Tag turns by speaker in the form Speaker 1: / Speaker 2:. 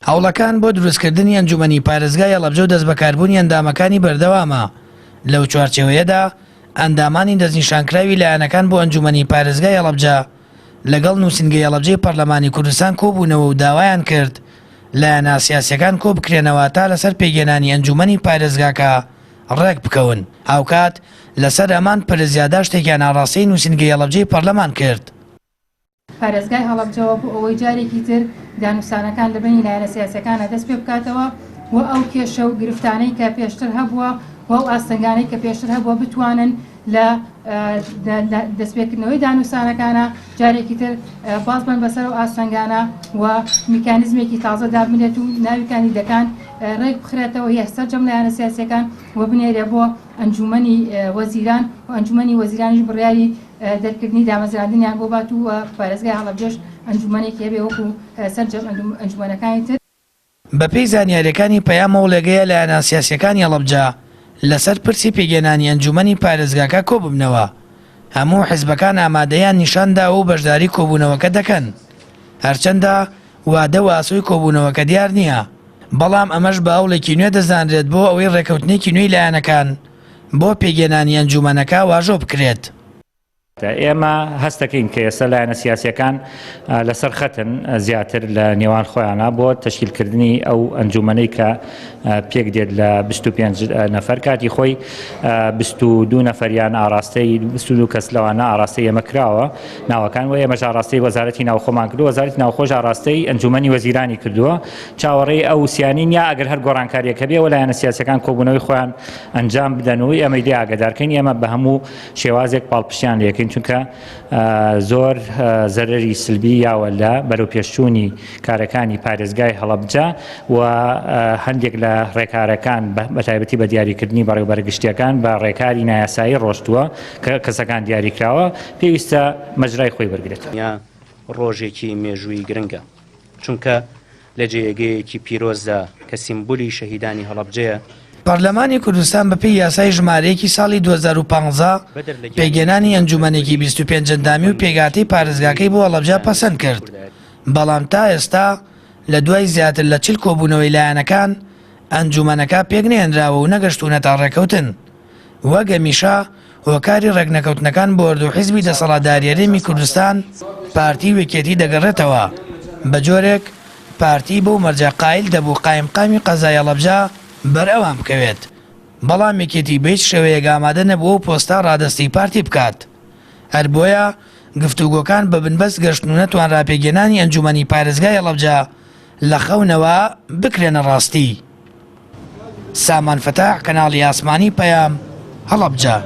Speaker 1: هەوڵەکان بۆ دروستکردنی ئەنجومەنی پارێزگای هەڵەبجە و دەست بەکاربوونی ئەندامەکانی بەردەوامە. لەو چوارچێوەیەدا ئەندامانی دەستنیشانکراوی لایەنەکان بۆ ئەنجومەنی پارێزگای هەڵەبجە لەگەڵ نووسینگەی هەڵەبجەی پەرلەمانی کوردستان کۆبوونەوە و داوایان کرد لایەنە سیاسیەکان کۆ بکرێنەوە تا لەسەر پێگەێنانی ئەنجومەنی پارێزگاکە ڕێک بکەون. ئاوکات لەسەر ئەمان پرزیادا شتێکیان ناڕاستەی نووسینگەی هەڵەبجەی پەرلەمان کرد.
Speaker 2: پارێزگای هەڵەبجەوە بۆ ئەوەی جارێکی تر دانووسانەکان لە بینی لایەنە سیاسیەکانە دەست پێ بکاتەوە و ئەو کێشە و گرفتانەی کە پێشتر هەبووە و ئەو ئاستەنگانەی کە پێشتر هەبووە بتوانن لە دەستپێکردنەوەی دانووسانەکانە جارێکی تر باز بن بەسەر و ئاستەنگانە و میکانیزمێکی تازە دابنێت و ناویکانی دەکان ڕێک بخرێتەوە هێستا جەم لایەنە سیاسیەکان و بنێرێ بۆ ئەنجومەنی وەزیران و ئەنجومەنی وەزیرانیش بڕیاری دەرکردنی دامەزراندنیان بۆ بات و پارێزگای هەڵەبجەش ئەنجومەنێکی هەبێ وەکو سەرجەم ئەنجومەنەکانی تر.
Speaker 1: بەپێی زانیاریەکانی پەیامە و لێگەیە لایەنە سیاسیەکانی هەڵەبجە لەسەر پرسی پێگەێنانی ئەنجومەنی پارێزگاکە کۆببنەوە. هەموو حیزبەکان ئامادەیان نیشاندا و بەشداری کۆبوونەوەکە دەکەن، هەرچەندە وادە و ئاسۆی کۆبوونەوەکە دیار نییە، بەڵام ئەمەش بە هەوڵێکی نوێ دەزانرێت بۆ ئەوەی ڕێکەوتنێکی نوێی لایەنەکان بۆ پێگەێنانی ئەنجومەنەکە واژۆ بکرێت.
Speaker 3: ئێمە هەستەکەین کە ئێستا لایەنە سیاسیەکان لەسەر خەتن زیاتر لە نێوان خۆیانە بۆ تەشکیلکردنی ئەو ئەنجومەنەی کە پێک دێت لە 25 نەفەر کاتی خۆی 22 نەفەریان ئاراستەی 22 کەس لەوانە ئاراستەی ئێمە کراوە ناوەکان و ئێمەش ئاراستەی وەزارەتی ناوخۆمان کردو، وەزارەتی ناوخۆش ئاراستەی ئەنجومەنی وەزیرانی کردووە. چاوەڕێی ئەو وسیانی نیە ئەگەر هەر گۆڕانکاریەکە بێ و لایەنە سیاسیەکان کۆبوونەوەی خۆیان ئەنجام بدەنەوەی ئەمەی لێ ئاگادارکەین. ئێمە بە هەموو شێوازێک پاڵپشتیان لێکەین چونکە زۆر زەرەری سلبی یاوە لە بەرەو پێشچوونی کارەکانی پارێزگای هەڵەبجە و هەندێک لە ڕێکارەکان بەتایبەتی بە دیاریکردنی بەڕێوەبەرگشتیەکان بە ڕێکاری نایاسایی ڕۆشتووە کە کەسەکان دیاریکراوە پێویستە مەجرای خۆی بەرگێت.
Speaker 4: ڕۆژێکی مێژووی گرنگە چونکە لە جێگەیەکی پیرۆزدا کە سیمبولی شەهیدانی هەڵەبجەیە.
Speaker 1: پەرلەمانی کوردستان بەپێی یاسای ژمارەیەکی ساڵی 2015 پێگەێنانی ئەنجومەنێکی 25 ئەندامی و پێگاتەی پارێزگاکەی بۆ هەڵەبجە پەسەند کرد، بەڵام تا ئێستا لە دوای زیاتر لە 40 کۆبوونەوەی لایەنەکان ئەنجومەنەکە پێک نێنراوە و نەگەشتوونە تا ڕێکەوتن. وەک هەمیشە هۆکاری ڕێکنەکەوتنەکان بۆ ئەردوو حیزبی دەسەڵاتداری هەرێمی کوردستان پارتی وێکێتی دەگەڕێتەوە، بە جۆرێک پارتی بۆ مەرجە قایل دەبوو قایمقامی قەزای هەڵەبجە بەرئەوام بکەوێت، بەڵام یەکێتی بە هیچ شێوەیەک ئامادە نەبووە و پۆستا ڕادەستی پارتی بکات. هەر بۆیە گفتوگۆکان بە بنبەست گەشتن و نەتوانرا پێگەێنانی ئەنجومەنی پارێزگای هەڵەبجە لە خەونەوە بکرێنە ڕاستی. سامان فەتاح، کەناڵی ئاسمانی پەیام، هەڵەبجە.